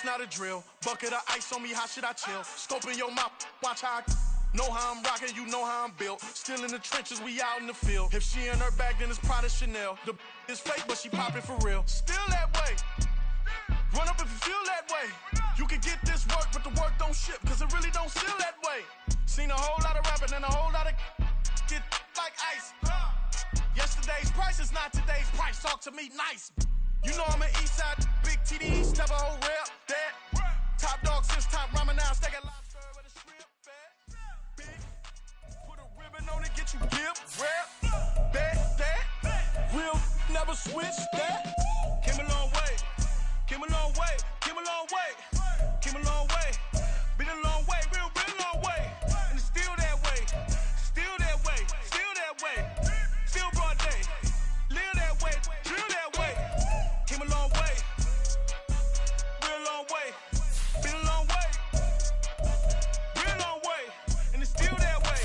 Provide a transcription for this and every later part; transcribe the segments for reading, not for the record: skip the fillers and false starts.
it's not a drill. Bucket of ice on me, how should I chill? Scope in your mouth, watch how I know how I'm rocking, you know how I'm built. Still in the trenches, we out in the field. If she in her bag, then it's Prada Chanel. The is fake, but she poppin' for real. Still that way. Run up if you feel that way. You can get this work, but the work don't ship, cause it really don't feel that way. Seen a whole lot of rapping and a whole lot of get like ice. Yesterday's price is not today's price. Talk to me nice. You know I'm an east side, big TD, step a whole rep, that. Top dog since top ramen now, steak at lobster with a shrimp fat. Big, put a ribbon on it, get you dip, rap, that. Real, never switch that. Came a long way, came a long way, came a long way, came a long way. Been a long way, real long way. And it's still that way, still that way, still that way. Still broad day, live that way, drill that way. Came a long way, real long way. Been a long way, real long way. And it's still that way,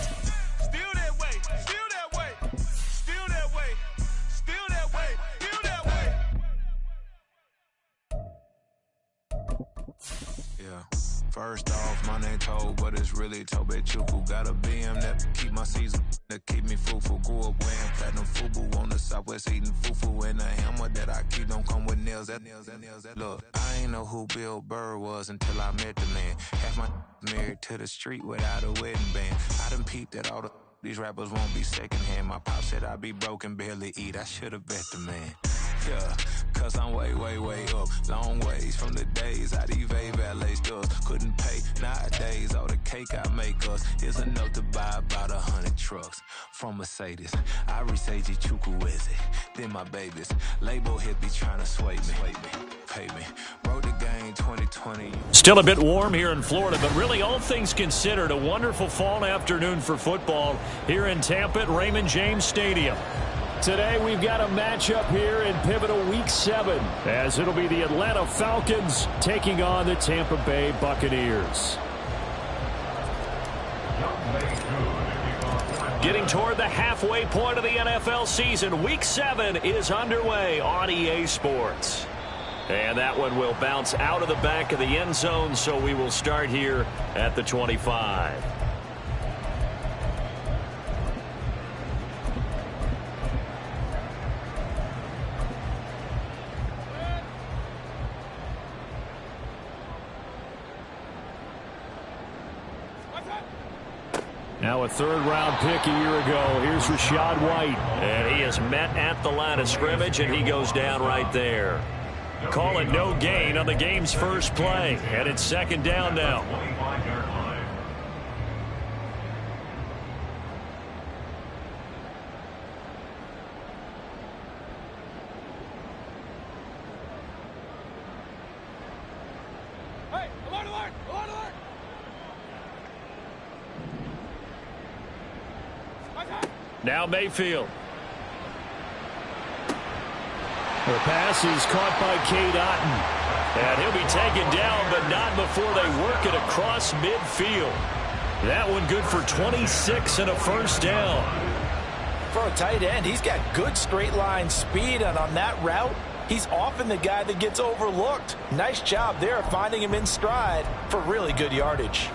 still that way, still that way, still that way, still that way, still that way. Yeah. First off, my name Toad, but it's really Tobe Chuku. Got a BM that keep my season, that keep me fruitful. Grew up wearing platinum FUBU on the southwest eating fufu. And a hammer that I keep don't come with nails. Look, I ain't know who Bill Burr was until I met the man. Half my married to the street without a wedding band. I done peeped that all these rappers won't be secondhand. My pop said I'd be broken, barely eat. I should've bet the man. Yeah, cause I'm way up, long ways from the days I eBay valet stores couldn't pay. Nowadays, all the cake I make us is enough to buy about 100 trucks from Mercedes. I resage Chukwueze, then my babies. Label hit be trying to sway me, pay me. Wrote the game 2020. Still a bit warm here in Florida, but really all things considered, a wonderful fall afternoon for football here in Tampa at Raymond James Stadium. Today we've got a matchup here in pivotal Week 7, as it'll be the Atlanta Falcons taking on the Tampa Bay Buccaneers. Getting toward the halfway point of the NFL season, Week 7 is underway on EA Sports. And that one will bounce out of the back of the end zone, so we will start here at the 25. Now a third-round pick a year ago. Here's Rachaad White. And he is met at the line of scrimmage, and he goes down right there. Call it no gain on the game's first play. And it's second down now. Hey, alert, alert, alert, alert. Now Mayfield. The pass is caught by Cade Otton. And he'll be taken down, but not before they work it across midfield. That one good for 26 and a first down. For a tight end, he's got good straight line speed, and on that route, he's often the guy that gets overlooked. Nice job there finding him in stride for really good yardage.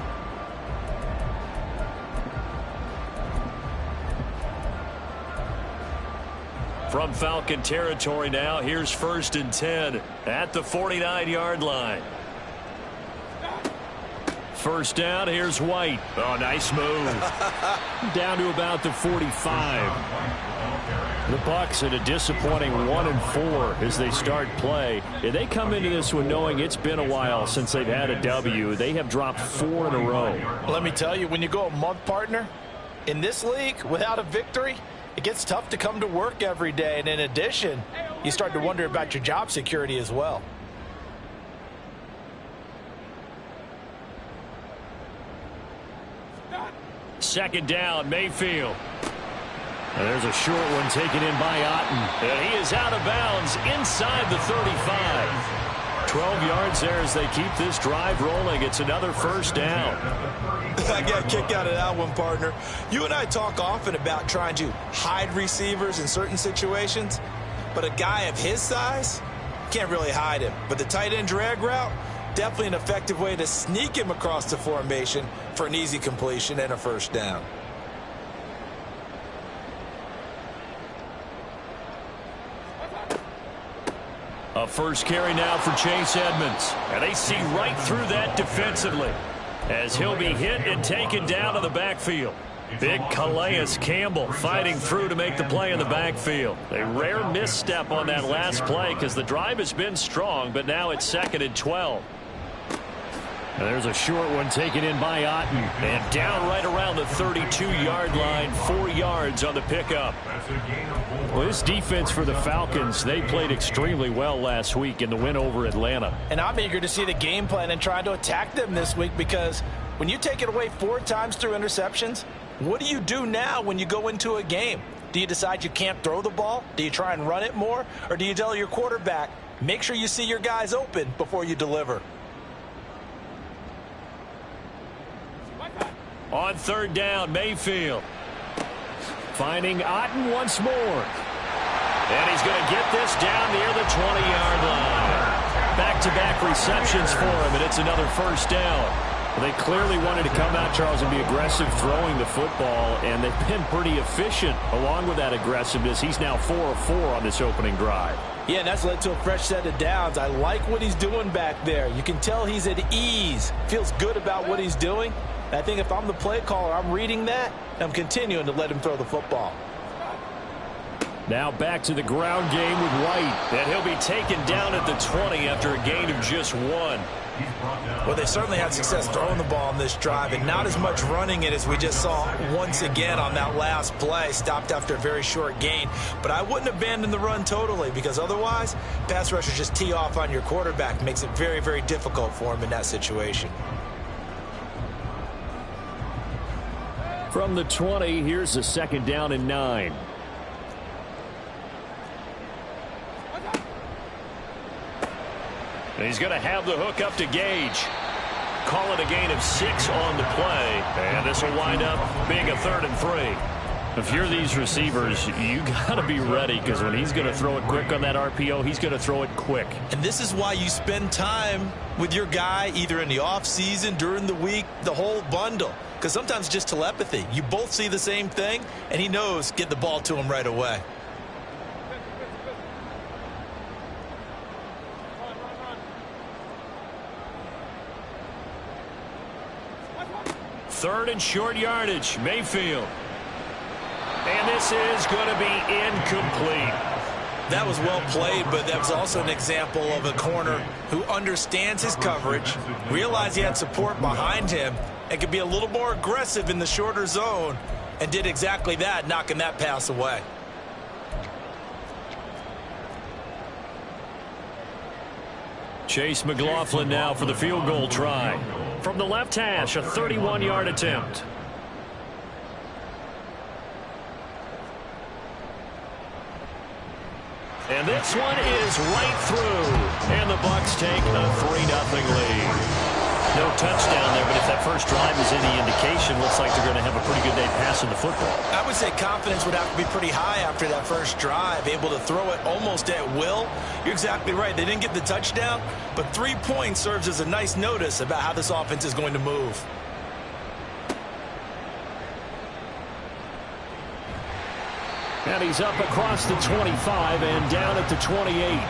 From Falcon territory now, here's 1st and 10 at the 49-yard line. First down, here's White. Oh, nice move. Down to about the 45. The Bucs at a disappointing 1-4 as they start play. And they come into this one knowing it's been a while since they've had a W. They have dropped 4 in a row. Let me tell you, when you go a month, partner, in this league without a victory, it gets tough to come to work every day, and in addition, you start to wonder about your job security as well. Second down, Mayfield. And there's a short one taken in by Otton. And he is out of bounds inside the 35. 12 yards there as they keep this drive rolling. It's another first down. I got a kick out of that one, partner. You and I talk often about trying to hide receivers in certain situations, but a guy of his size can't really hide him. But the tight end drag route, Definitely an effective way to sneak him across the formation for an easy completion and a first down. A first carry now for Chase Edmonds. And they see right through that defensively as he'll be hit and taken down to the backfield. Big Calais Campbell fighting through to make the play in the backfield. A rare misstep on that last play because the drive has been strong, but now it's 2nd and 12. And there's a short one taken in by Otten. And down right around the 32-yard line, 4 yards on the pickup. Well, this defense for the Falcons, they played extremely well last week in the win over Atlanta. And I'm eager to see the game plan and try to attack them this week, because when you take it away 4 times through interceptions, what do you do now when you go into a game? Do you decide you can't throw the ball? Do you try and run it more? Or do you tell your quarterback, make sure you see your guys open before you deliver? On 3rd down, Mayfield. Finding Otten once more. And he's going to get this down near the 20-yard line. Back-to-back receptions for him, and it's another first down. They clearly wanted to come out, Charles, and be aggressive throwing the football, and they've been pretty efficient along with that aggressiveness. He's now 4 of 4 on this opening drive. Yeah, and that's led to a fresh set of downs. I like what he's doing back there. You can tell he's at ease, feels good about what he's doing. And I think if I'm the play caller, I'm reading that, and I'm continuing to let him throw the football. Now back to the ground game with White. And he'll be taken down at the 20 after a gain of just 1. Well, they certainly had success throwing the ball on this drive, and not as much running it as we just saw once again on that last play. Stopped after a very short gain. But I wouldn't abandon the run totally, because otherwise, pass rushers just tee off on your quarterback. Makes it very, very difficult for him in that situation. From the 20, here's a 2nd down and 9. And he's going to have the hook up to Gage. Call it a gain of 6 on the play. And this will wind up being a 3rd and 3. If you're these receivers, you got to be ready, because when he's going to throw it quick on that RPO, he's going to throw it quick. And this is why you spend time with your guy either in the offseason, during the week, the whole bundle. Because sometimes it's just telepathy. You both see the same thing, and he knows get the ball to him right away. Third and short yardage, Mayfield. And this is going to be incomplete. That was well played, but that was also an example of a corner who understands his coverage, realized he had support behind him, and could be a little more aggressive in the shorter zone, and did exactly that, knocking that pass away. Chase McLaughlin now for the field goal try. From the left hash, a 31-yard attempt. And this one is right through. And the Bucs take a 3-0 lead. No touchdown there, but if that first drive is any indication, looks like they're going to have a pretty good day passing the football. I would say confidence would have to be pretty high after that first drive, able to throw it almost at will. You're exactly right. They didn't get the touchdown, but 3 points serves as a nice notice about how this offense is going to move. And he's up across the 25 and down at the 28.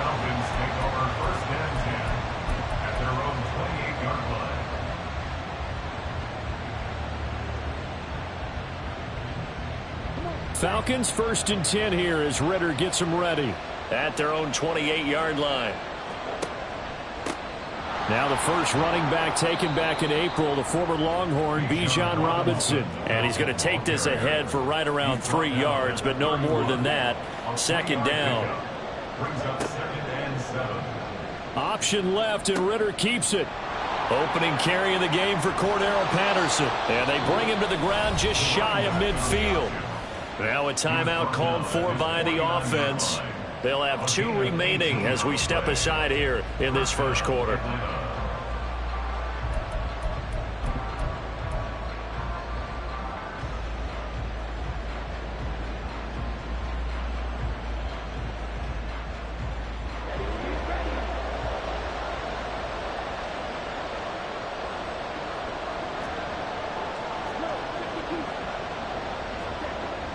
Falcons 1st and 10 here as Ritter gets them ready at their own 28-yard line. Now the first running back taken back in April, the former Longhorn, Bijan Robinson. And he's going to take this ahead for right around 3 yards, but no more than that. 2nd down. Option left, and Ritter keeps it. Opening carry of the game for Cordero Patterson. And they bring him to the ground just shy of midfield. Now a timeout called for by the offense. They'll have 2 remaining as we step aside here in this first quarter.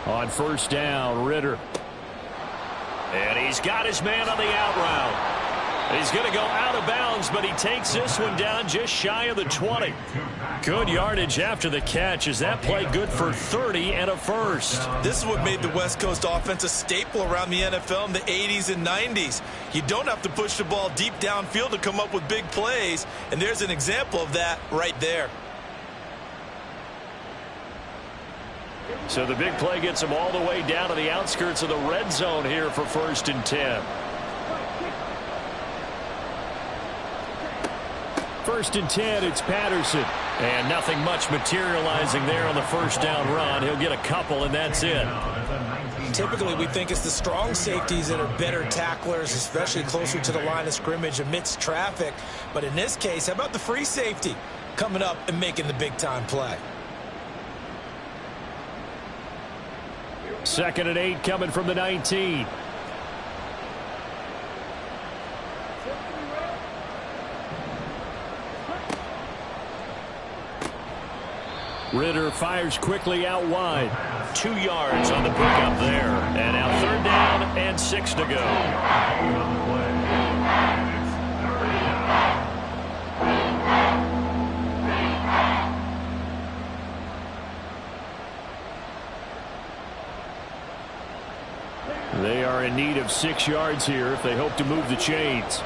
On first down, Ritter. And he's got his man on the out route. He's going to go out of bounds, but he takes this one down just shy of the 20. Good yardage after the catch. Is that play good for 30 and a first? This is what made the West Coast offense a staple around the NFL in the 80s and 90s. You don't have to push the ball deep downfield to come up with big plays, and there's an example of that right there. So the big play gets him all the way down to the outskirts of the red zone here for 1st and 10. 1st and 10, it's Patterson. And nothing much materializing there on the first down run. He'll get a couple, and that's it. Typically, we think it's the strong safeties that are better tacklers, especially closer to the line of scrimmage amidst traffic. But in this case, how about the free safety coming up and making the big-time play? 2nd and 8 coming from the 19. Ritter fires quickly out wide. 2 yards on the pickup there. And now 3rd down and 6 to go. They are in need of 6 yards here if they hope to move the chains.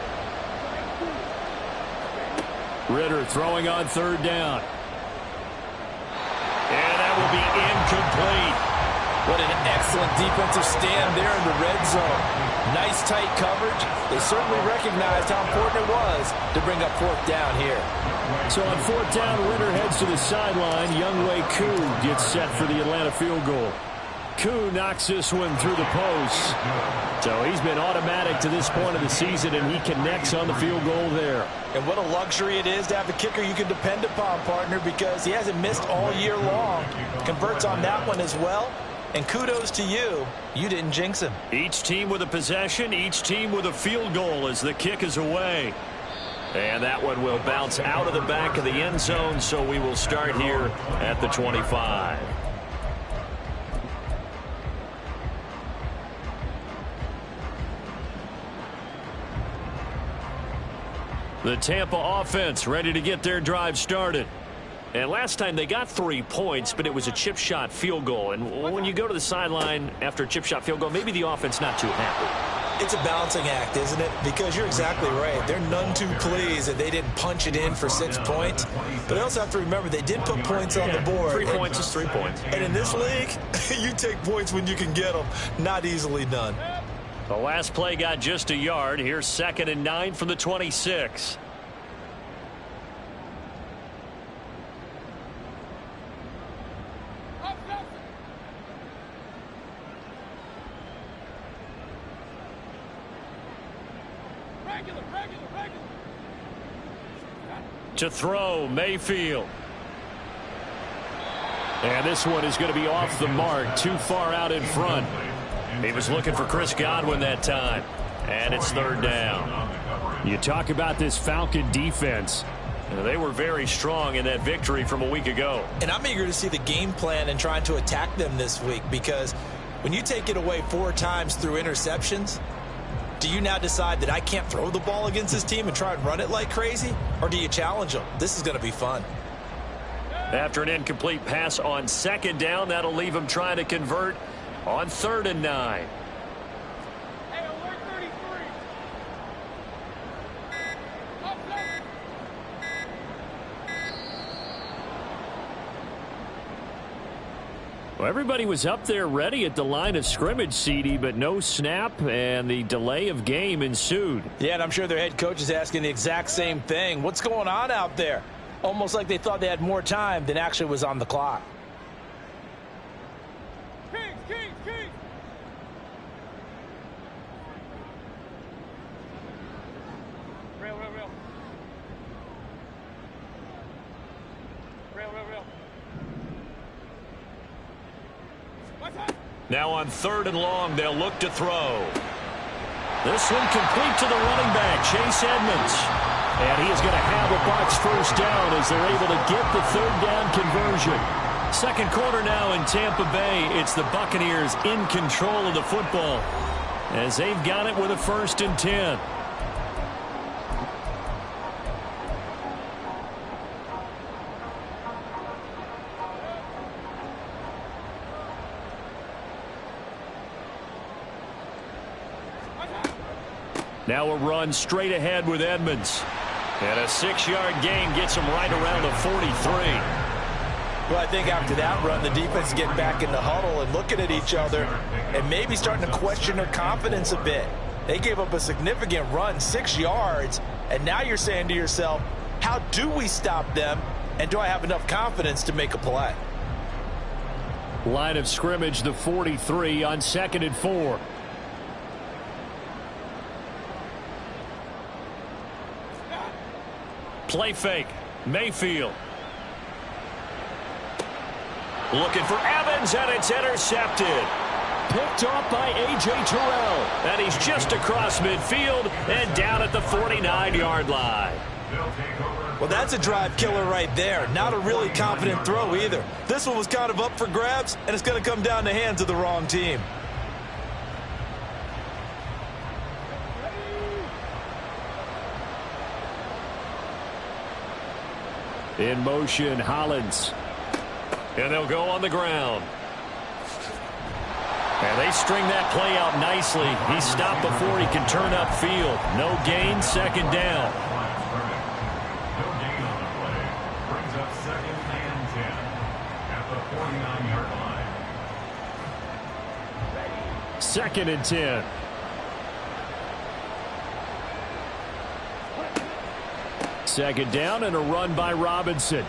Ritter throwing on 3rd down. And that will be incomplete. What an excellent defensive stand there in the red zone. Nice tight coverage. They certainly recognized how important it was to bring up 4th down here. So on 4th down, Ritter heads to the sideline. Younghoe Koo gets set for the Atlanta field goal. Koo knocks this one through the post. So he's been automatic to this point of the season, and he connects on the field goal there. And what a luxury it is to have a kicker you can depend upon, partner, because he hasn't missed all year long. Converts on that one as well. And kudos to you. You didn't jinx him. Each team with a possession, each team with a field goal as the kick is away. And that one will bounce out of the back of the end zone, so we will start here at the 25. The Tampa offense ready to get their drive started. And last time they got 3 points, but it was a chip shot field goal. And when you go to the sideline after a chip shot field goal, maybe the offense not too happy. It's a balancing act, isn't it? Because you're exactly right. They're none too pleased that they didn't punch it in for 6 points. But I also have to remember they did put points on the board. 3 points is 3 points. And in this league, you take points when you can get them. Not easily done. The last play got just a yard. Here's 2nd and 9 from the 26. To throw, Mayfield. And this one is going to be off the mark, too far out in front. He was looking for Chris Godwin that time. And it's 3rd down. You talk about this Falcon defense. They were very strong in that victory from a week ago. And I'm eager to see the game plan and trying to attack them this week, because when you take it away 4 times through interceptions, do you now decide that I can't throw the ball against this team and try and run it like crazy? Or do you challenge them? This is going to be fun. After an incomplete pass on 2nd down, that'll leave him trying to convert on 3rd and 9. Hey, alert 33. Well, everybody was up there ready at the line of scrimmage, CD, but no snap, and the delay of game ensued. Yeah, and I'm sure their head coach is asking the exact same thing. What's going on out there? Almost like they thought they had more time than actually was on the clock. Kings. Rail. Now on 3rd and long, they'll look to throw. This one complete to the running back, Chase Edmonds. And he is going to have a Bucs first down as they're able to get the 3rd down conversion. Second quarter now in Tampa Bay. It's the Buccaneers in control of the football as they've got it with a 1st and 10. Now a run straight ahead with Edmonds. And a 6-yard gain gets him right around the 43. Well, I think after that run, the defense get back in the huddle and looking at each other and maybe starting to question their confidence a bit. They gave up a significant run, 6 yards, and now you're saying to yourself, how do we stop them, and do I have enough confidence to make a play? Line of scrimmage, the 43 on 2nd and 4. Play fake. Mayfield. Looking for Evans, and it's intercepted. Picked off by A.J. Terrell. And he's just across midfield and down at the 49-yard line. Well, that's a drive killer right there. Not a really confident throw either. This one was kind of up for grabs, and it's going to come down the hands of the wrong team. In motion, Hollins. And they'll go on the ground. And they string that play out nicely. He stopped before he can turn upfield. No gain, 2nd down. No gain on the play. Brings up 2nd and 10 at the 49-yard line. 2nd and 10. Second down and a run by Robinson.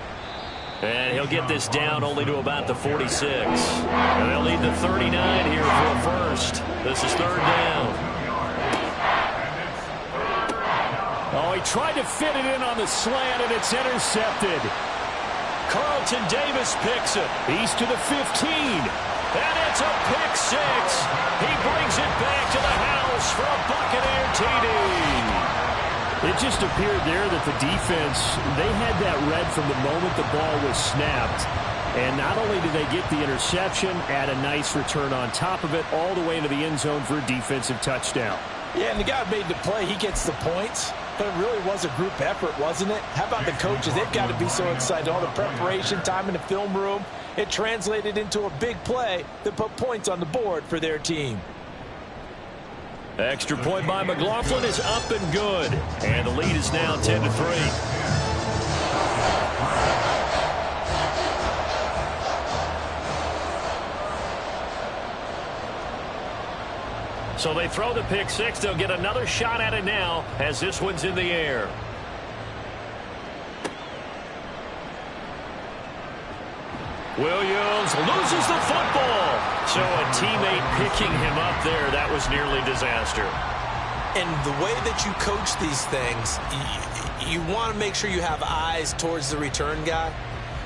And he'll get this down only to about the 46. And they'll need the 39 here for a first. This is 3rd down. Oh, he tried to fit it in on the slant, and it's intercepted. Carlton Davis picks it. He's to the 15. And it's a pick 6. He brings it back to the house for a Buccaneer TD. It just appeared there that the defense, they had that read from the moment the ball was snapped. And not only did they get the interception, add a nice return on top of it, all the way into the end zone for a defensive touchdown. Yeah, and the guy made the play. He gets the points. But it really was a group effort, wasn't it? How about the coaches? They've got to be so excited. All the preparation, time in the film room. It translated into a big play that put points on the board for their team. Extra point by McLaughlin is up and good. And the lead is now 10-3. So they throw the pick 6. They'll get another shot at it now as this one's in the air. Williams loses the football. So a teammate picking him up there, that was nearly disaster. And the way that you coach these things, you want to make sure you have eyes towards the return guy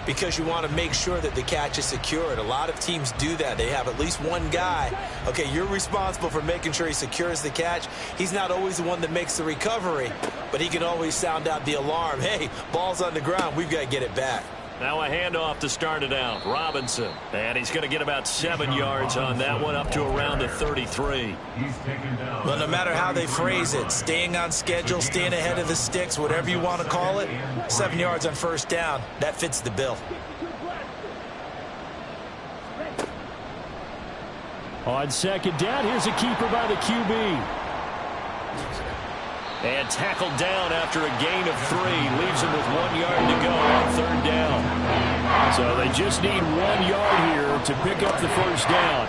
because you want to make sure that the catch is secured. A lot of teams do that. They have at least one guy. Okay, you're responsible for making sure he secures the catch. He's not always the one that makes the recovery, but he can always sound out the alarm. Hey, ball's on the ground. We've got to get it back. Now a handoff to start it out. Robinson. And he's going to get about 7 yards on that one, up to around the 33. Well, no matter how they phrase it, staying on schedule, staying ahead of the sticks, whatever you want to call it, 7 yards on 1st down, that fits the bill. On 2nd down, here's a keeper by the QB. And tackled down after a gain of 3. Leaves him with 1 yard to go on 3rd down. So they just need 1 yard here to pick up the 1st down.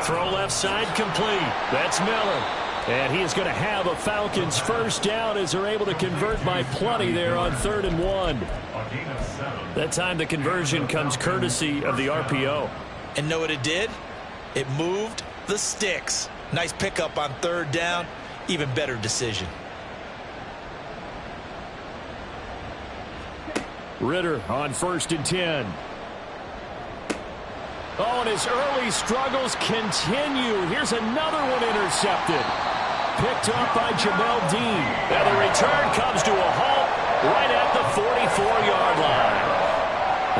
Throw left side complete. That's Miller. And he is going to have a Falcons 1st down as they're able to convert by plenty there on 3rd and 1. That time the conversion comes courtesy of the RPO. And know what it did? It moved the sticks. Nice pickup on 3rd down. Even better decision. Ritter on 1st and 10. Oh, and his early struggles continue. Here's another one intercepted. Picked up by Jamel Dean. And the return comes to a halt right at the 44-yard line.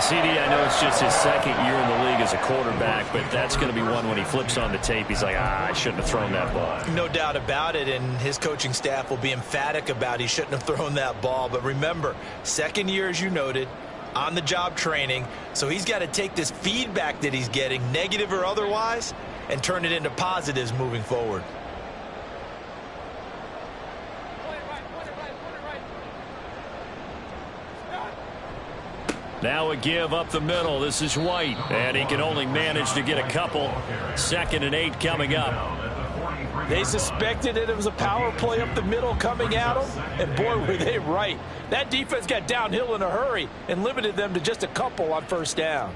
CD, I know it's just his second year in the league as a quarterback, but that's going to be one when he flips on the tape, he's like, I shouldn't have thrown that ball. No doubt about it, and his coaching staff will be emphatic about he shouldn't have thrown that ball. But remember, second year, as you noted, on-the-job training, so he's got to take this feedback that he's getting, negative or otherwise, and turn it into positives moving forward. Now a give up the middle. This is White, and he can only manage to get a couple. 2nd and 8 coming up. They suspected it was a power play up the middle coming at them, and boy, were they right. That defense got downhill in a hurry and limited them to just a couple on first down.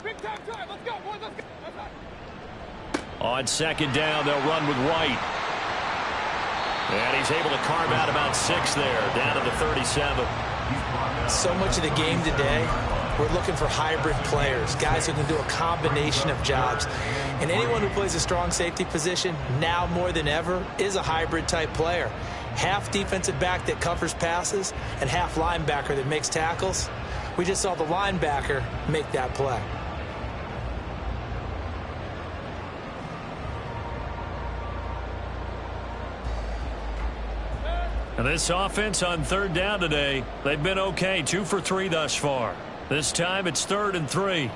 Big time drive. Let's go, boys. Let's go. On 2nd down, they'll run with White. And he's able to carve out about 6 there, down to the 37. So much of the game today, we're looking for hybrid players, guys who can do a combination of jobs. And anyone who plays a strong safety position, now more than ever, is a hybrid type player. Half defensive back that covers passes and half linebacker that makes tackles. We just saw the linebacker make that play. And this offense on 3rd down today, they've been okay, 2 for 3 thus far. This time it's 3rd and 3.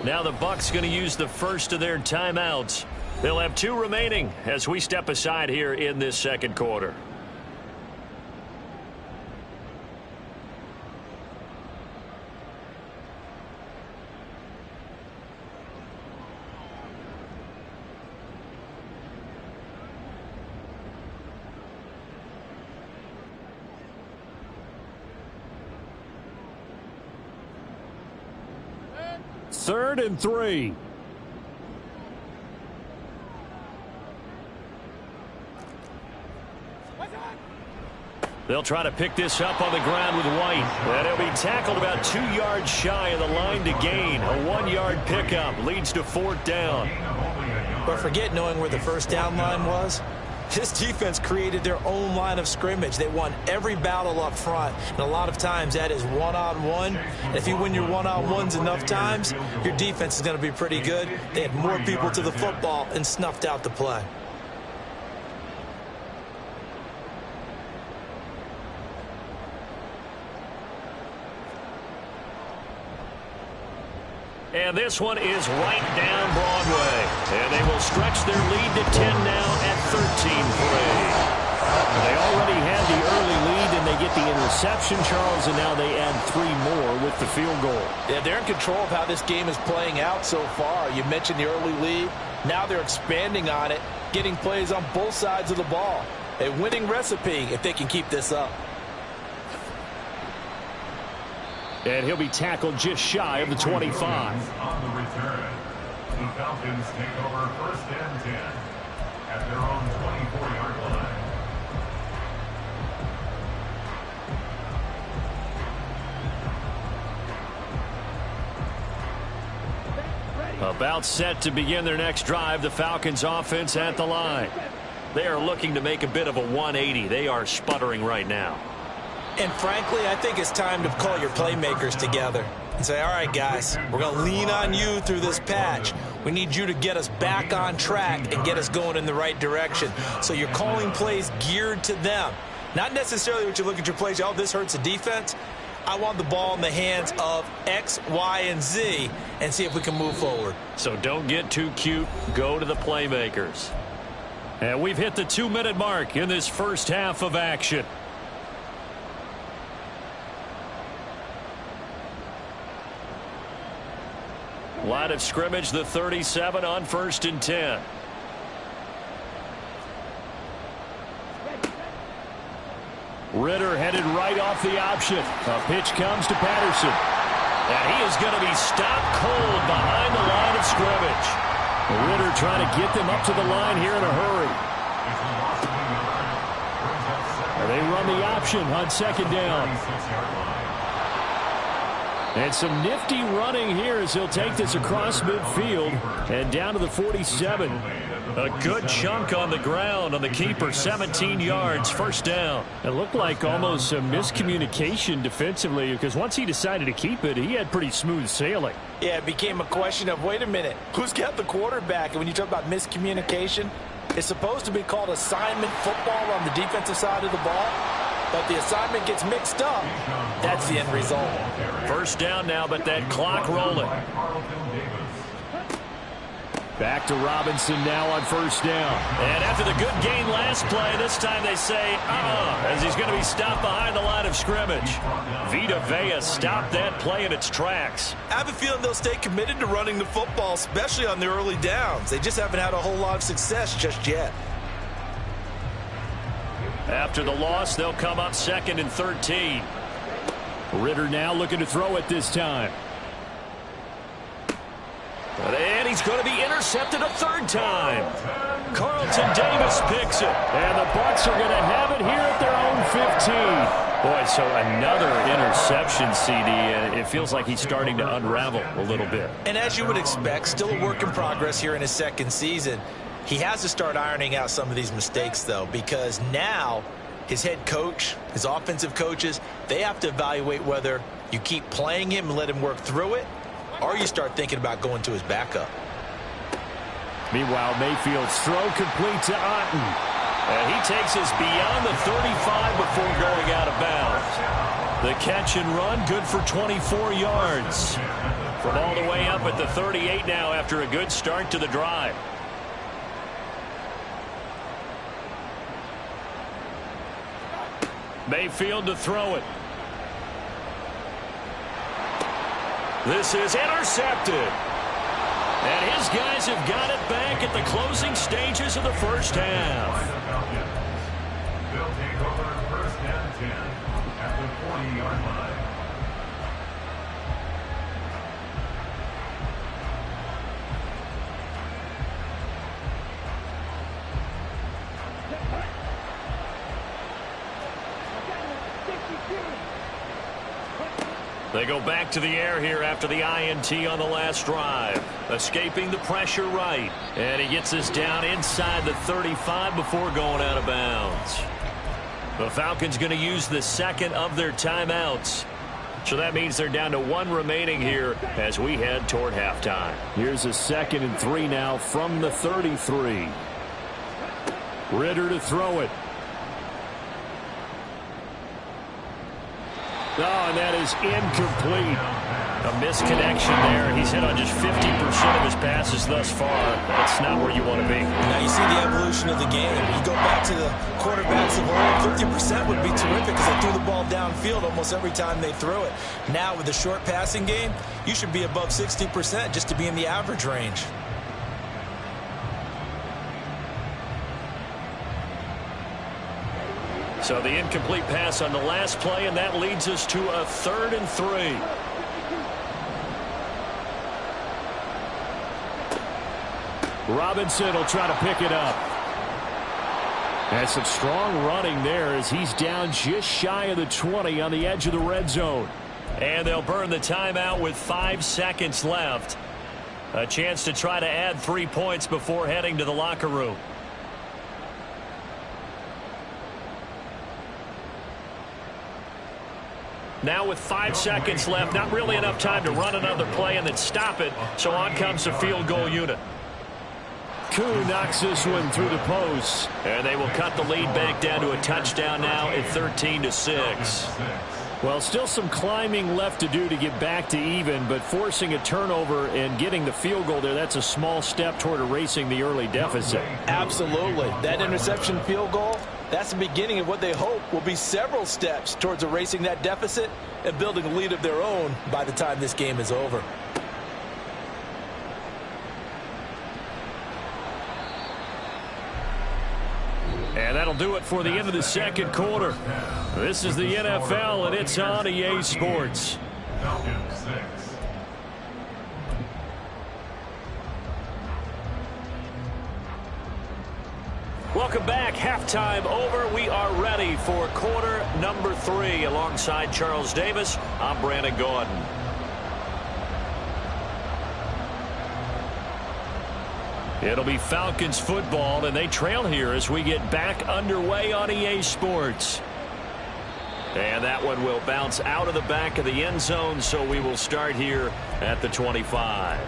Now the Bucs going to use the first of their timeouts. They'll have 2 remaining as we step aside here in this 2nd quarter. Third and 3. They'll try to pick this up on the ground with White. And he'll be tackled about 2 yards shy of the line to gain. A 1-yard pickup leads to 4th down. But forget knowing where the first down line was. This defense created their own line of scrimmage. They won every battle up front, and a lot of times that is one-on-one. And if you win your one-on-ones enough times, your defense is going to be pretty good. They had more people to the football and snuffed out the play. And this one is right down Broadway. And they will stretch their lead to 10 now at 13-3. They already had the early lead, and they get the interception, Charles, and now they add 3 more with the field goal. Yeah, they're in control of how this game is playing out so far. You mentioned the early lead. Now they're expanding on it, getting plays on both sides of the ball. A winning recipe if they can keep this up. And he'll be tackled just shy of the 25. On the return, the Falcons take over 1st and 10 at their own 24-yard line. About set to begin their next drive, the Falcons offense at the line. They are looking to make a bit of a 180. They are sputtering right now. And frankly, I think it's time to call your playmakers together and say, all right, guys, we're going to lean on you through this patch. We need you to get us back on track and get us going in the right direction. So you're calling plays geared to them. Not necessarily what you look at your plays, oh, this hurts the defense. I want the ball in the hands of X, Y, and Z and see if we can move forward. So don't get too cute. Go to the playmakers. And we've hit the 2-minute mark in this first half of action. Line of scrimmage, the 37 on 1st and 10. Ritter headed right off the option. A pitch comes to Patterson. And he is going to be stopped cold behind the line of scrimmage. Ritter trying to get them up to the line here in a hurry. And they run the option on 2nd down. And some nifty running here as he'll take this across midfield and down to the 47. A good chunk on the ground on the keeper, 17 yards, first down. It looked like almost a miscommunication defensively because once he decided to keep it, he had pretty smooth sailing. Yeah, it became a question of, wait a minute, who's got the quarterback? And when you talk about miscommunication, it's supposed to be called assignment football on the defensive side of the ball. But the assignment gets mixed up. That's the end result. First down now, but that clock rolling. Back to Robinson now on first down. And after the good gain last play, this time they say, as he's going to be stopped behind the line of scrimmage. Vita Vea stopped that play in its tracks. I have a feeling they'll stay committed to running the football, especially on the early downs. They just haven't had a whole lot of success just yet. After the loss, they'll come up 2nd and 13. Ritter now looking to throw it this time. And he's going to be intercepted a 3rd time. Carlton Davis picks it. And the Bucs are going to have it here at their own 15. Boy, so another interception, CD. It feels like he's starting to unravel a little bit. And as you would expect, still a work in progress here in his 2nd season. He has to start ironing out some of these mistakes, though, because now his head coach, his offensive coaches, they have to evaluate whether you keep playing him and let him work through it, or you start thinking about going to his backup. Meanwhile, Mayfield's throw complete to Otten. And he takes us beyond the 35 before going out of bounds. The catch and run, good for 24 yards. From all the way up at the 38 now after a good start to the drive. Mayfield to throw it. This is intercepted. And his guys have got it back at the closing stages of the first half. They'll take over 1st and 10 at the 40-yard line. They go back to the air here after the INT on the last drive. Escaping the pressure right. And he gets us down inside the 35 before going out of bounds. The Falcons going to use the 2nd of their timeouts. So that means they're down to 1 remaining here as we head toward halftime. Here's a 2nd and 3 now from the 33. Ritter to throw it. Oh, and that is incomplete. A misconnection there. He's hit on just 50% of his passes thus far. That's not where you want to be. Now you see the evolution of the game. You go back to the quarterbacks of old, 50% would be terrific because they threw the ball downfield almost every time they threw it. Now with the short passing game, you should be above 60% just to be in the average range. So the incomplete pass on the last play, and that leads us to a 3rd and 3. Robinson will try to pick it up. And some strong running there as he's down just shy of the 20 on the edge of the red zone. And they'll burn the timeout with 5 seconds left. A chance to try to add 3 points before heading to the locker room. Now with 5 seconds left, not really enough time to run another play and then stop it. So on comes the field goal unit. Koo knocks this one through the post. And they will cut the lead back down to a touchdown now at 13-6. Well, still some climbing left to do to get back to even, but forcing a turnover and getting the field goal there, that's a small step toward erasing the early deficit. Absolutely. That interception field goal, that's the beginning of what they hope will be several steps towards erasing that deficit and building a lead of their own by the time this game is over. And that'll do it for the end of the second quarter. This is the NFL, and it's on EA Sports. Falcons 6. Welcome back. Halftime over. We are ready for quarter number 3. Alongside Charles Davis, I'm Brandon Gaudin. It'll be Falcons football, and they trail here as we get back underway on EA Sports. And that one will bounce out of the back of the end zone, so we will start here at the 25.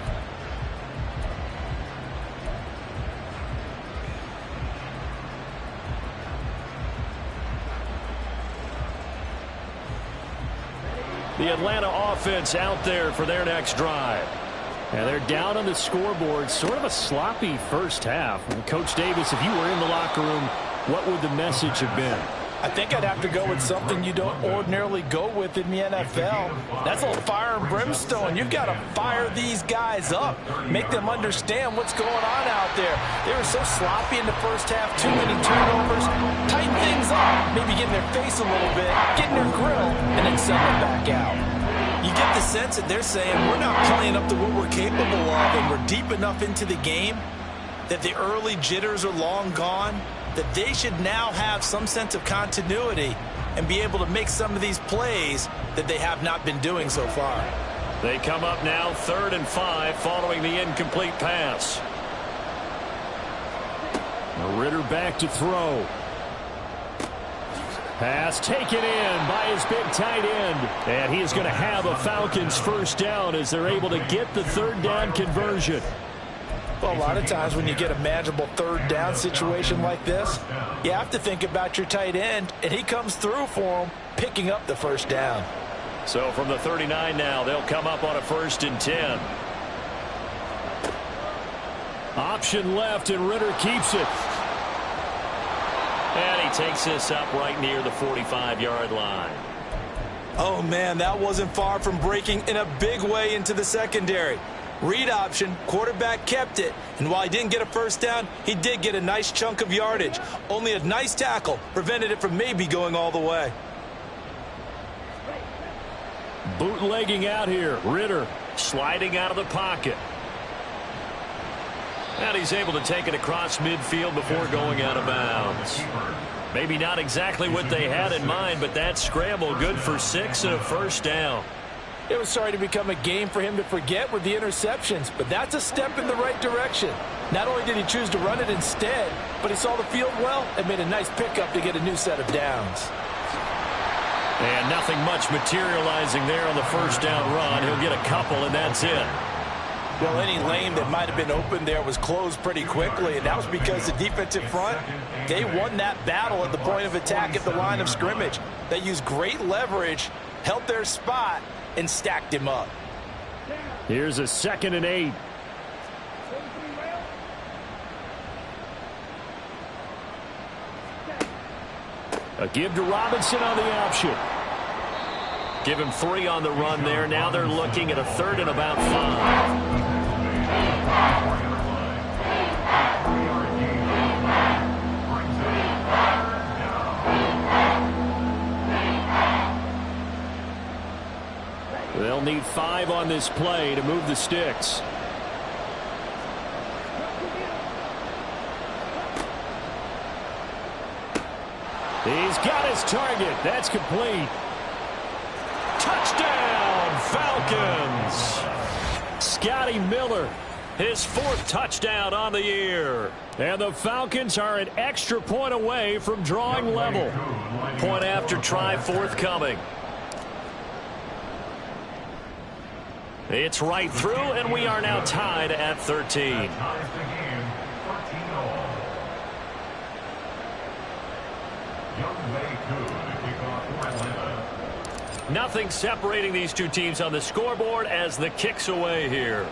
The Atlanta offense out there for their next drive. And they're down on the scoreboard. Sort of a sloppy first half. And Coach Davis, if you were in the locker room, what would the message have been? I think I'd have to go with something you don't ordinarily go with in the NFL. That's a little fire and brimstone. You've got to fire these guys up. Make them understand what's going on out there. They were so sloppy in the first half. Too many turnovers. Tighten things up. Maybe get in their face a little bit. Get in their grill. And then send them back out. You get the sense that they're saying we're not playing up to what we're capable of, and we're deep enough into the game that the early jitters are long gone, that they should now have some sense of continuity and be able to make some of these plays that they have not been doing so far. They come up now 3rd and 5 following the incomplete pass. Ritter back to throw. Pass taken in by his big tight end. And he is going to have a Falcons first down as they're able to get the 3rd down conversion. Well, a lot of times when you get a manageable 3rd down situation like this, you have to think about your tight end, and he comes through for him, picking up the first down. So from the 39 now, they'll come up on a 1st and 10. Option left, and Ritter keeps it. And he takes this up right near the 45-yard line. Oh, man, that wasn't far from breaking in a big way into the secondary. Read option, quarterback kept it, and while he didn't get a first down, he did get a nice chunk of yardage. Only a nice tackle prevented it from maybe going all the way. Bootlegging out here. Ritter sliding out of the pocket. And he's able to take it across midfield before going out of bounds. Maybe not exactly what they had in mind, but that scramble good for 6 and a first down. It was starting to become a game for him to forget with the interceptions, but that's a step in the right direction. Not only did he choose to run it instead, but he saw the field well and made a nice pickup to get a new set of downs. And nothing much materializing there on the first down run. He'll get a couple, and that's it. Well, any lane that might have been open there was closed pretty quickly, and that was because the defensive front, they won that battle at the point of attack at the line of scrimmage. They used great leverage, held their spot, and stacked him up. Here's a 2nd and 8. A give to Robinson on the option. Give him 3 on the run there. Now they're looking at a 3rd and about 5. They'll need 5 on this play to move the sticks. He's got his target. That's complete. Touchdown, Falcons. Scotty Miller, his 4th touchdown on the year. And the Falcons are an extra point away from drawing level. Point after try forthcoming. It's right through, and we are now tied at 13. Nothing separating these two teams on the scoreboard as the kick's away here.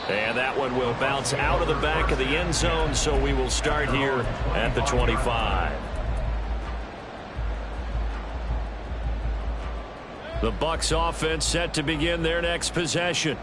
And that one will bounce out of the back of the end zone, so we will start here at the 25. The Bucs offense set to begin their next possession.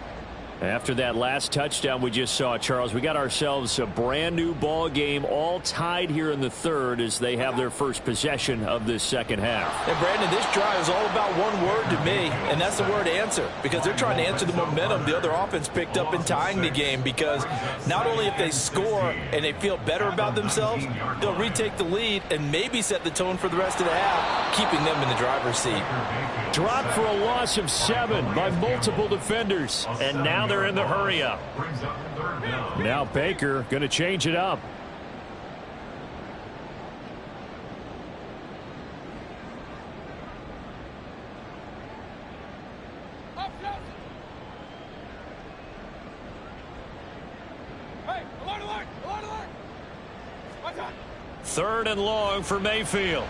After that last touchdown we just saw, Charles, we got ourselves a brand new ball game, all tied here in the 3rd as they have their first possession of this second half. And Brandon, this drive is all about one word to me, and that's the word answer, because they're trying to answer the momentum the other offense picked up in tying the game, because not only if they score and they feel better about themselves, they'll retake the lead and maybe set the tone for the rest of the half, keeping them in the driver's seat. Dropped for a loss of 7 by multiple defenders. And now they're in the hurry-up. Now Baker going to change it up. Third and long for Mayfield.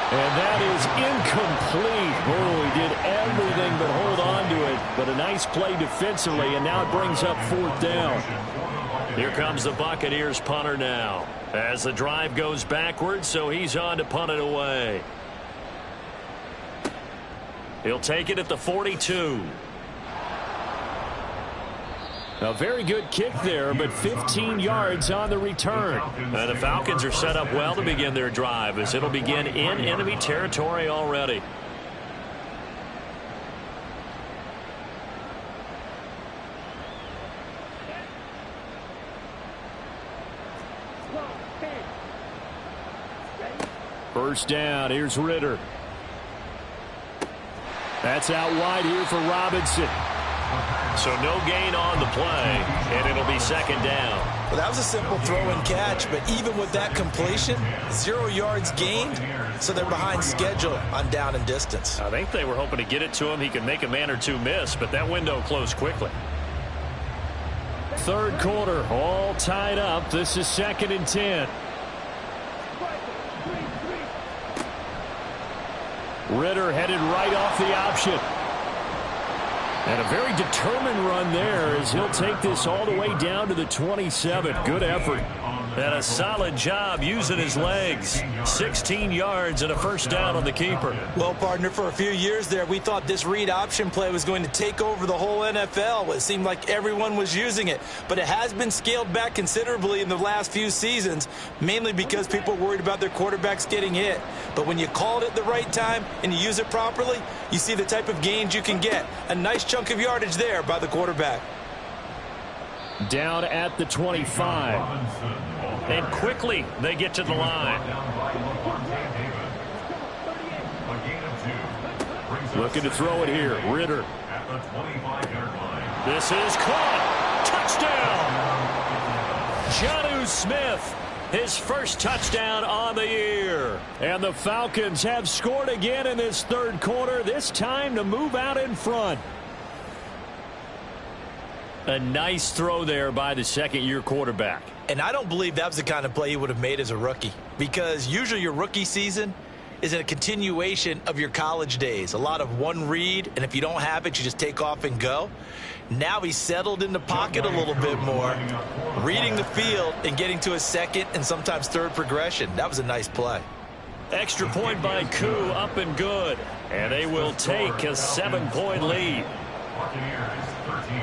And that is incomplete. Oh, he did everything but hold on to it. But a nice play defensively, and now it brings up 4th down. Here comes the Buccaneers punter now. As the drive goes backwards, so he's on to punt it away. He'll take it at the 42. A very good kick there, but 15 yards on the return. And the Falcons are set up well to begin their drive, as it'll begin in enemy territory already. First down, here's Ritter. That's out wide here for Robinson. So no gain on the play, and it'll be 2nd down. Well, that was a simple throw and catch, but even with that completion, 0 yards gained, so they're behind schedule on down and distance. I think they were hoping to get it to him. He could make a man or two miss, but that window closed quickly. 3rd quarter, all tied up. This is 2nd and 10. Ritter headed right off the option. And a very determined run there as he'll take this all the way down to the 27. Good effort. And a solid job using his legs. 16 yards and a first down on the keeper. Well, partner, for a few years there, we thought this read option play was going to take over the whole NFL. It seemed like everyone was using it. But it has been scaled back considerably in the last few seasons, mainly because people are worried about their quarterbacks getting hit. But when you call it at the right time and you use it properly, you see the type of gains you can get. A nice chunk of yardage there by the quarterback. Down at the 25. And quickly they get to the line. Looking to throw it here. Ritter. This is caught. Touchdown. Jonnu Smith. His first touchdown on the year. And the Falcons have scored again in this 3rd quarter. This time to move out in front. A nice throw there by the 2nd-year quarterback. And I don't believe that was the kind of play he would have made as a rookie, because usually your rookie season is a continuation of your college days. A lot of one read, and if you don't have it, you just take off and go. Now he's settled in the pocket a little bit more, reading the field and getting to his 2nd and sometimes 3rd progression. That was a nice play. Extra point by Koo, up and good. And they will take a 7-point lead. Buccaneers 13.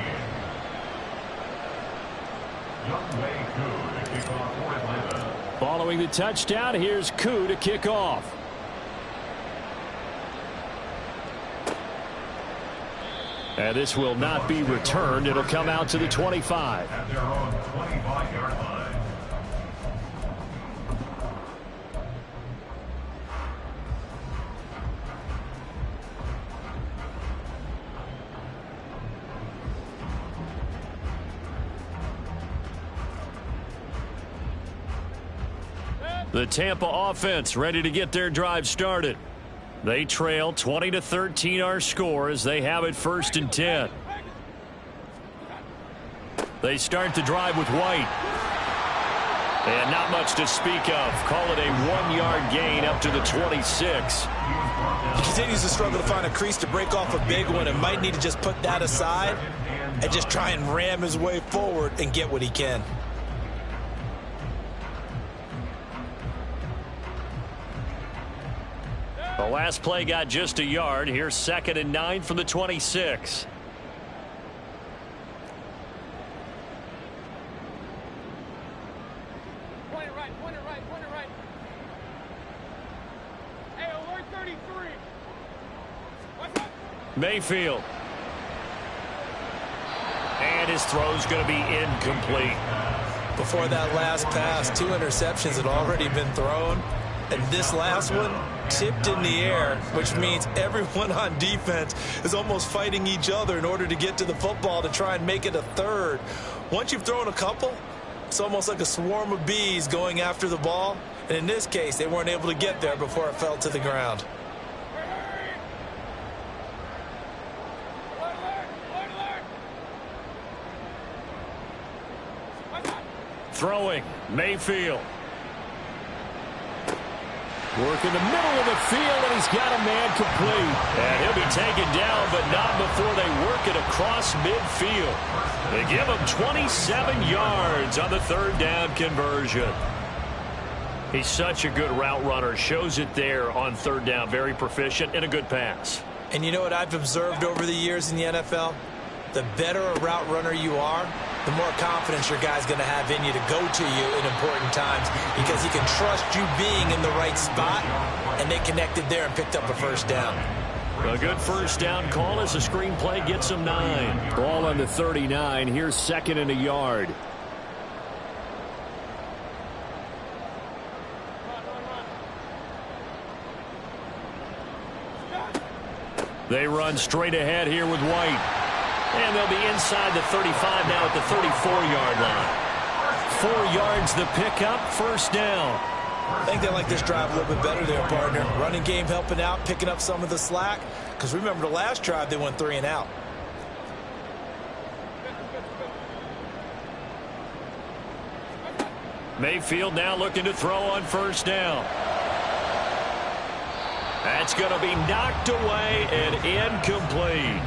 Following the touchdown, here's Koo to kick off. And this will not be returned. It'll come out to the 25. At their own 25-yard line. The Tampa offense ready to get their drive started. They trail 20-13 our score as they have it 1st and 10. They start the drive with White. And not much to speak of. Call it a 1-yard gain up to the 26. He continues to struggle to find a crease to break off a big one and might need to just put that aside and just try and ram his way forward and get what he can. The last play got just a yard. Here's 2nd and 9 from the 26. Point it right, point it right, point it right. Hey, alert 33. What's up? Mayfield. And his throw's going to be incomplete. Before that last pass, 2 interceptions had already been thrown. And this last one, tipped in the air, which means everyone on defense is almost fighting each other in order to get to the football to try and make it a third. Once you've thrown a couple, it's almost like a swarm of bees going after the ball. And in this case, they weren't able to get there before it fell to the ground. Throwing, Mayfield. Work in the middle of the field, and he's got a man complete. And he'll be taken down, but not before they work it across midfield. They give him 27 yards on the third down conversion. He's such a good route runner. Shows it there on third down. Very proficient and a good pass. And you know what I've observed over the years in the NFL? The better a route runner you are, the more confidence your guy's going to have in you to go to you in important times because he can trust you being in the right spot, and they connected there and picked up a first down. A good first down call as the screenplay gets him 9. Ball on the 39. Here's 2nd and a yard. They run straight ahead here with White. And they'll be inside the 35 now at the 34-yard line. 4 yards the pickup, first down. I think they like this drive a little bit better there, partner. Running game helping out, picking up some of the slack. Because remember the last drive, they went 3 and out. Mayfield now looking to throw on first down. That's going to be knocked away and incomplete.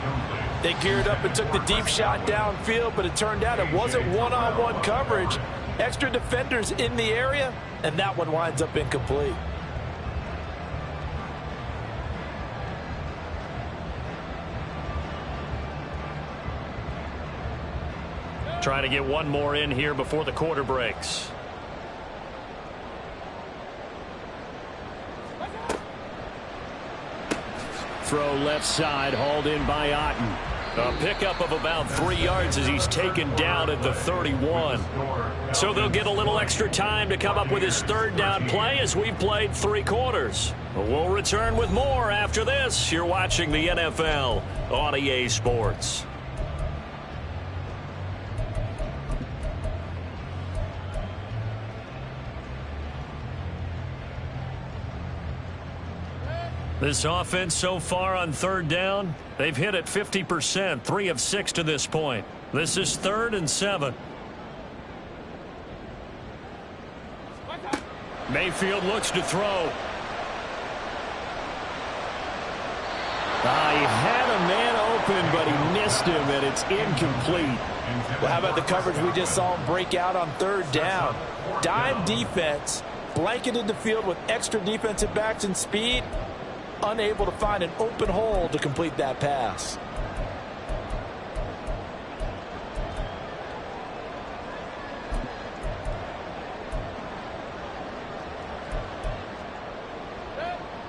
They geared up and took the deep shot downfield, but it turned out it wasn't one-on-one coverage. Extra defenders in the area, and that one winds up incomplete. Trying to get one more in here before the quarter breaks. Throw left side, hauled in by Otten. A pickup of about 3 yards as he's taken down at the 31. So they'll get a little extra time to come up with his third down play as we've played 3 quarters. We'll return with more after this. You're watching the NFL on EA Sports. This offense so far on third down, they've hit it 50%, 3 of 6 to this point. This is 3rd and 7. Mayfield looks to throw. He had a man open, but he missed him, and it's incomplete. Well, how about the coverage we just saw him break out on third down? Dime defense, blanketed the field with extra defensive backs and speed. Unable to find an open hole to complete that pass.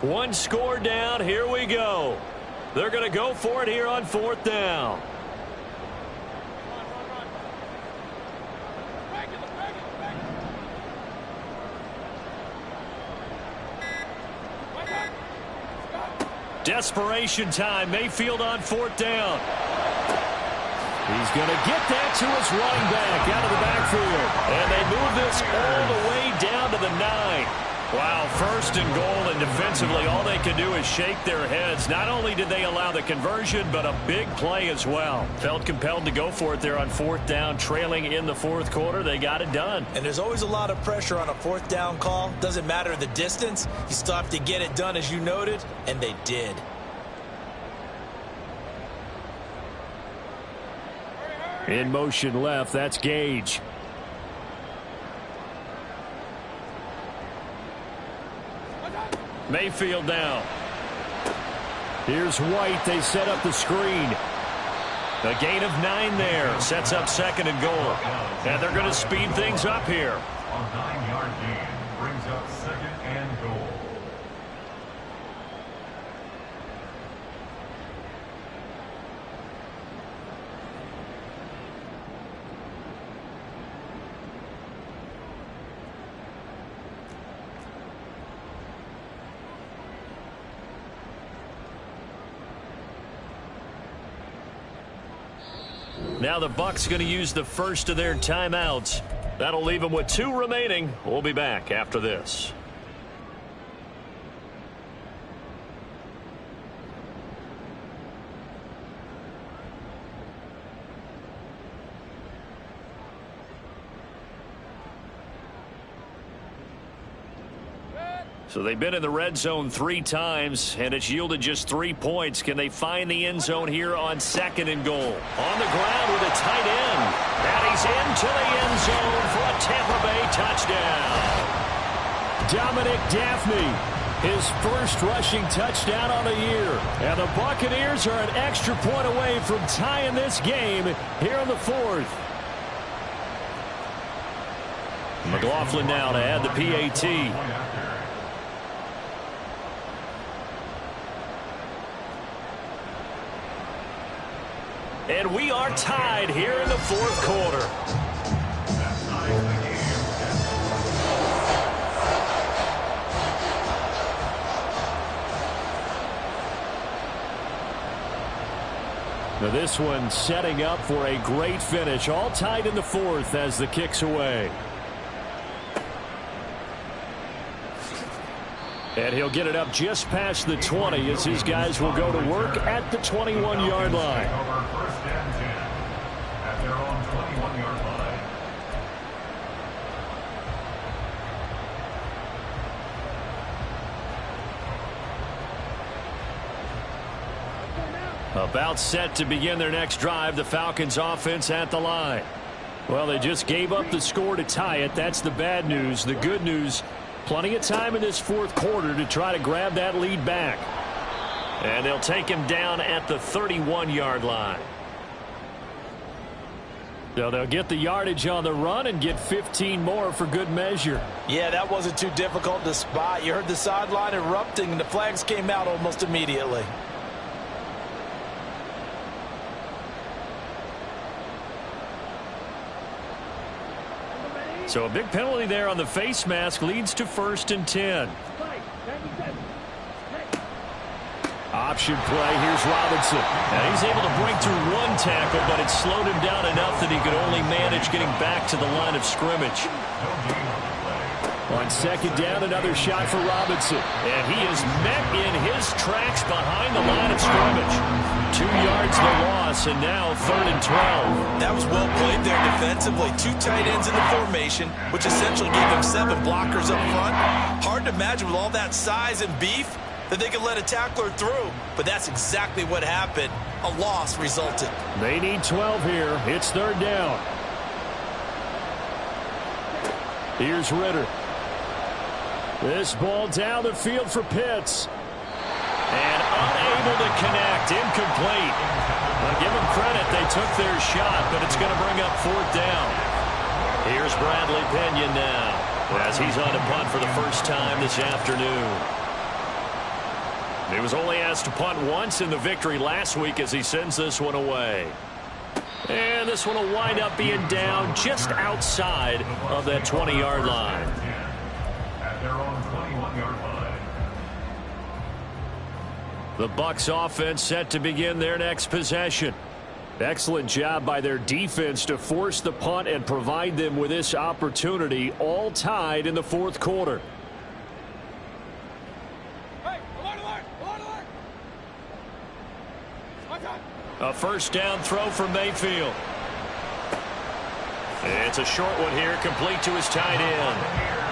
One score down. Here we go. They're going to go for it here on 4th down. Desperation time. Mayfield on 4th down. He's going to get that to his running back out of the backfield. And they move this all the way down to the 9. Wow, 1st and goal, and defensively all they can do is shake their heads. Not only did they allow the conversion, but a big play as well. Felt compelled to go for it there on 4th down, trailing in the 4th quarter. They got it done. And there's always a lot of pressure on a 4th down call. Doesn't matter the distance. You still have to get it done, as you noted, and they did. In motion left, that's Gage. Mayfield down. Here's White. They set up the screen. A gain of 9 there. Sets up 2nd and goal. And they're going to speed things up here. A 9-yard gain brings up 2nd and goal. Now the Bucs going to use the first of their timeouts. That'll leave them with 2 remaining. We'll be back after this. So they've been in the red zone 3 times, and it's yielded just 3 points. Can they find the end zone here on 2nd and goal? On the ground with a tight end. And he's into the end zone for a Tampa Bay touchdown. Dominic Daphne, his first rushing touchdown on the year. And the Buccaneers are an extra point away from tying this game here in the 4th. McLaughlin now to add the PAT. And we are tied here in the 4th quarter. Now this one setting up for a great finish. All tied in the 4th as the kick's away. And he'll get it up just past the 20 as his guys will go to work at the 21-yard line. First and 10 at their own 21-yard line. About set to begin their next drive, the Falcons offense at the line. Well, they just gave up the score to tie it. That's the bad news. The good news, plenty of time in this 4th quarter to try to grab that lead back. And they'll take him down at the 31-yard line. So they'll get the yardage on the run and get 15 more for good measure. Yeah, that wasn't too difficult to spot. You heard the sideline erupting, and the flags came out almost immediately. So a big penalty there on the face mask leads to 1st and 10. Option play. Here's Robinson. And he's able to break through 1 tackle, but it slowed him down enough that he could only manage getting back to the line of scrimmage. On 2nd down, another shot for Robinson. And he is met in his tracks behind the line of scrimmage. 2 yards the loss, and now 3rd and 12. That was well played there defensively. 2 tight ends in the formation, which essentially gave them 7 blockers up front. Hard to imagine with all that size and beef that they could let a tackler through, but that's exactly what happened. A loss resulted. They need 12 here. It's 3rd down. Here's Ritter. This ball down the field for Pitts. And unable to connect. Incomplete. I'll give them credit. They took their shot, but it's going to bring up 4th down. Here's Bradley Pinion now as he's on to punt for the first time this afternoon. He was only asked to punt once in the victory last week as he sends this one away. And this one will wind up being down just outside of that 20-yard line. At their own 21-yard line. The Bucs offense set to begin their next possession. Excellent job by their defense to force the punt and provide them with this opportunity, all tied in the 4th quarter. A 1st down throw for Mayfield. It's a short one here, complete to his tight end.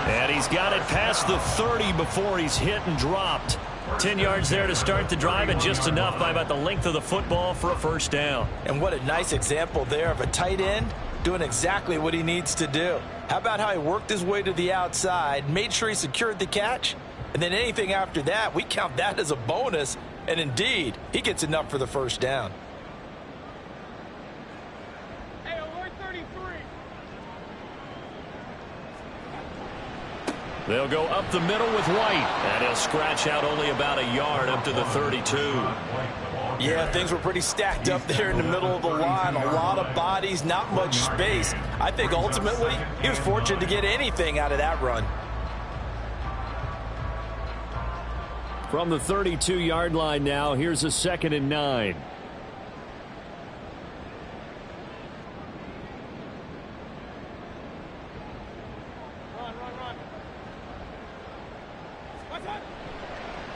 And he's got it past the 30 before he's hit and dropped. 10 yards there to start the drive, and just enough by about the length of the football for a 1st down. And what a nice example there of a tight end doing exactly what he needs to do. How about how he worked his way to the outside, made sure he secured the catch, and then anything after that, we count that as a bonus. And indeed, he gets enough for the 1st down. They'll go up the middle with White, and he'll scratch out only about a yard up to the 32. Yeah, things were pretty stacked up there in the middle of the line. A lot of bodies, not much space. I think ultimately he was fortunate to get anything out of that run. From the 32-yard line now, here's a 2nd and 9.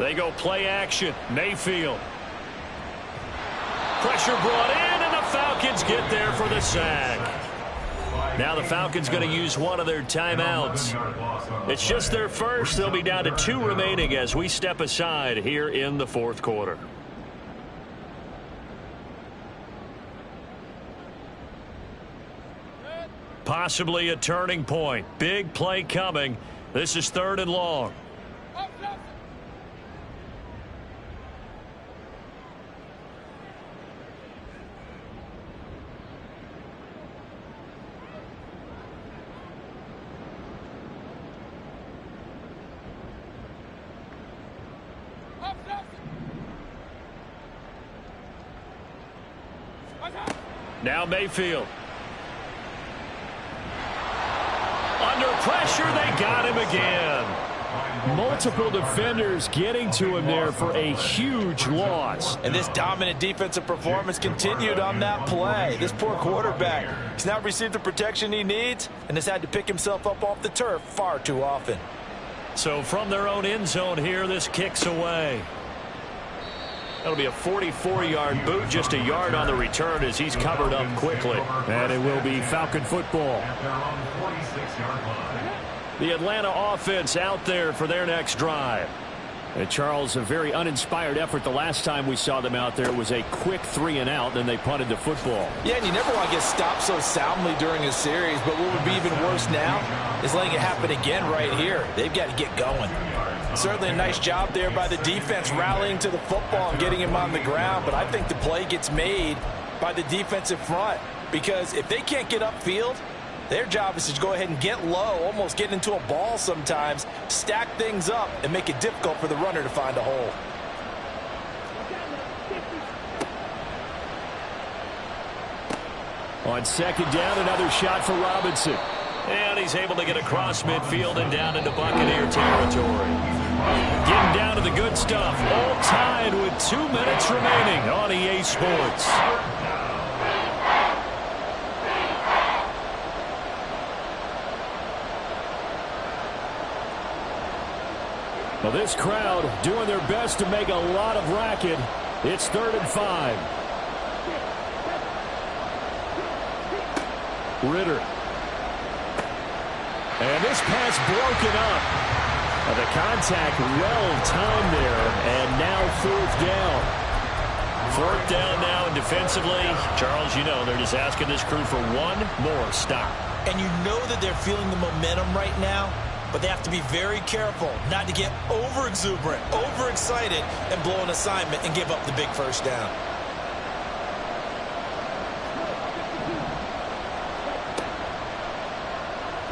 They go play action. Mayfield. Pressure brought in, and the Falcons get there for the sack. Now the Falcons going to use one of their timeouts. It's just their first. They'll be down to 2 remaining as we step aside here in the fourth quarter. Possibly a turning point. Big play coming. This is 3rd and long. Now Mayfield. Under pressure, they got him again. Multiple defenders getting to him there for a huge loss. And this dominant defensive performance continued on that play. This poor quarterback has not received the protection he needs and has had to pick himself up off the turf far too often. So from their own end zone here, this kicks away. That'll be a 44-yard boot, just a yard on the return as he's covered up quickly. And it will be Falcon football. The Atlanta offense out there for their next drive. And Charles, a very uninspired effort. The last time we saw them out there, it was a quick 3-and-out, then they punted the football. Yeah, and you never want to get stopped so soundly during a series, but what would be even worse now is letting it happen again right here. They've got to get going. Certainly a nice job there by the defense rallying to the football and getting him on the ground, but I think the play gets made by the defensive front because if they can't get upfield, their job is to go ahead and get low, almost get into a ball sometimes, stack things up, and make it difficult for the runner to find a hole. On 2nd down, another shot for Robinson. And he's able to get across midfield and down into Buccaneer territory. Getting down to the good stuff. All tied with 2 minutes remaining on EA Sports. Well, this crowd doing their best to make a lot of racket. It's 3rd and 5. Ritter. And this pass broken up. The contact well-timed there, and now 4th down. 4th down now, and defensively, Charles, you know, they're just asking this crew for one more stop. And you know that they're feeling the momentum right now, but they have to be very careful not to get over-exuberant, overexcited, and blow an assignment and give up the big 1st down.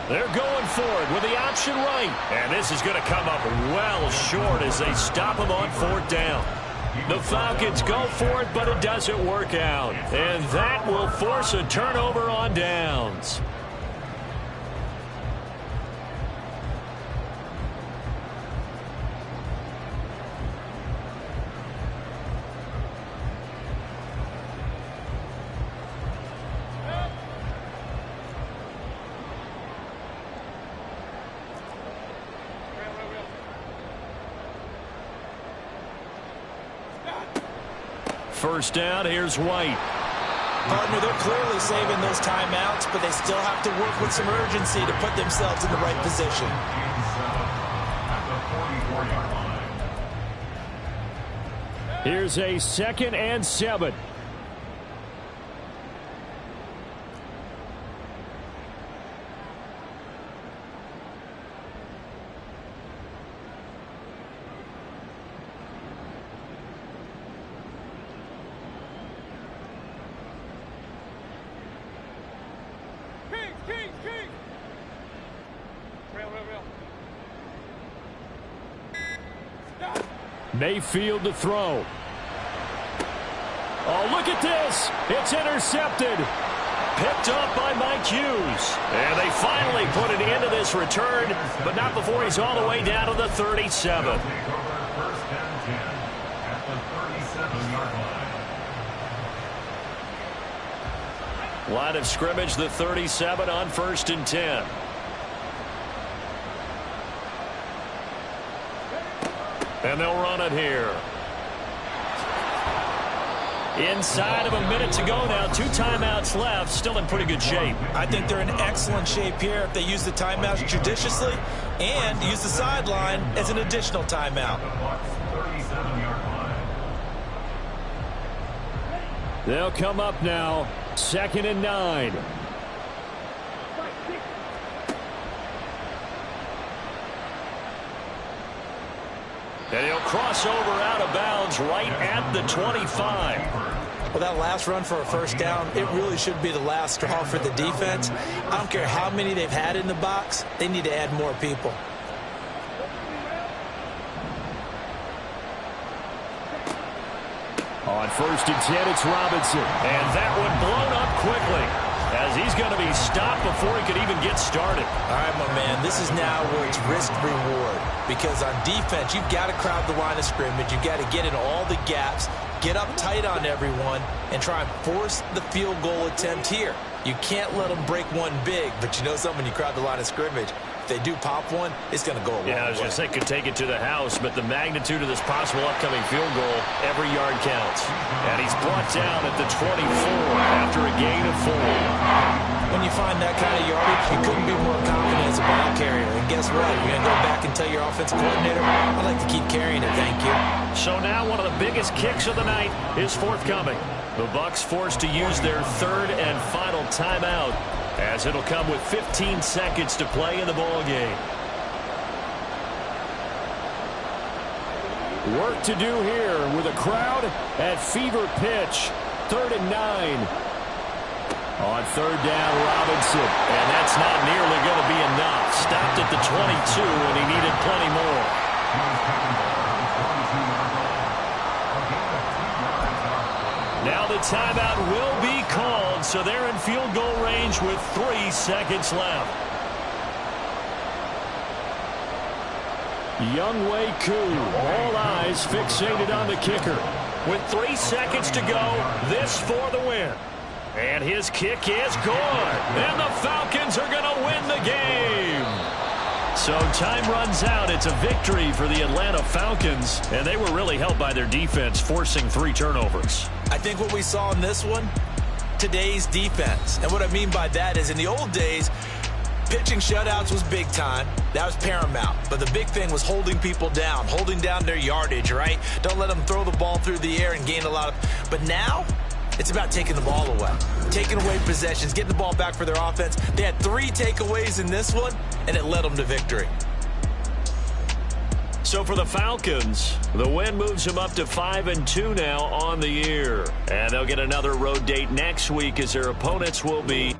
They're going for it with the option right. And this is going to come up well short as they stop him on 4th down. The Falcons go for it, but it doesn't work out. And that will force a turnover on downs. First down, here's White. Partner, they're clearly saving those timeouts, but they still have to work with some urgency to put themselves in the right position. Here's a 2nd and 7. Mayfield to throw. Oh, look at this. It's intercepted. Picked up by Mike Hughes. And they finally put an end to this return, but not before he's all the way down to the 37. Line of scrimmage, the 37 on 1st and 10. And they'll run it here. Inside of a minute to go now. 2 timeouts left. Still in pretty good shape. I think they're in excellent shape here if they use the timeouts judiciously and use the sideline as an additional timeout. They'll come up now. 2nd and 9. And he'll cross over out of bounds right at the 25. Well, that last run for a first down, it really should be the last straw for the defense. I don't care how many they've had in the box. They need to add more people. On 1st and 10, it's Robinson. And that one blown up quickly, as he's going to be stopped before he could even get started. All right, my man, this is now where it's risk-reward. Because on defense, you've got to crowd the line of scrimmage. You've got to get in all the gaps, get up tight on everyone, and try and force the field goal attempt here. You can't let them break one big, but you know something, when you crowd the line of scrimmage, if they do pop one, it's going to go a long way. Yeah, I was going to say, could take it to the house, but the magnitude of this possible upcoming field goal, every yard counts. And he's brought down at the 24 after a gain of 4. When you find that kind of yardage, you couldn't be more confident as a ball carrier. And guess what? You're going to go back and tell your offensive coordinator, I'd like to keep carrying it, thank you. So now one of the biggest kicks of the night is forthcoming. The Bucs forced to use their 3rd and final timeout, as it'll come with 15 seconds to play in the ball game. Work to do here with a crowd at fever pitch. 3rd and 9. On 3rd down, Robinson. And that's not nearly going to be enough. Stopped at the 22, and he needed plenty more. Now the timeout will be called, so they're in field goal range with 3 seconds left. Younghoe Koo, all eyes fixated on the kicker. With 3 seconds to go, this for the win. And his kick is good. And the Falcons are going to win the game. So time runs out. It's a victory for the Atlanta Falcons. And they were really helped by their defense, forcing 3 turnovers. I think what we saw in this one, today's defense. And what I mean by that is in the old days, pitching shutouts was big time. That was paramount. But the big thing was holding people down, holding down their yardage, right? Don't let them throw the ball through the air and gain a lot of... But now, it's about taking the ball away. Taking away possessions, getting the ball back for their offense. They had 3 takeaways in this one, and it led them to victory. So for the Falcons, the win moves them up to 5-2 now on the year. And they'll get another road date next week as their opponents will be...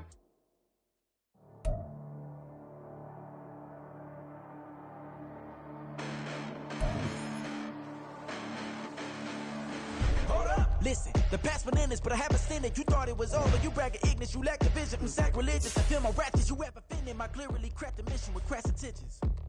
Listen, the past bananas, but I haven't seen it. You thought it was over. You bragging ignorance. You lack the vision. I'm sacrilegious. I feel my wrath as you ever offended. My clearly crafted mission with crass intentions.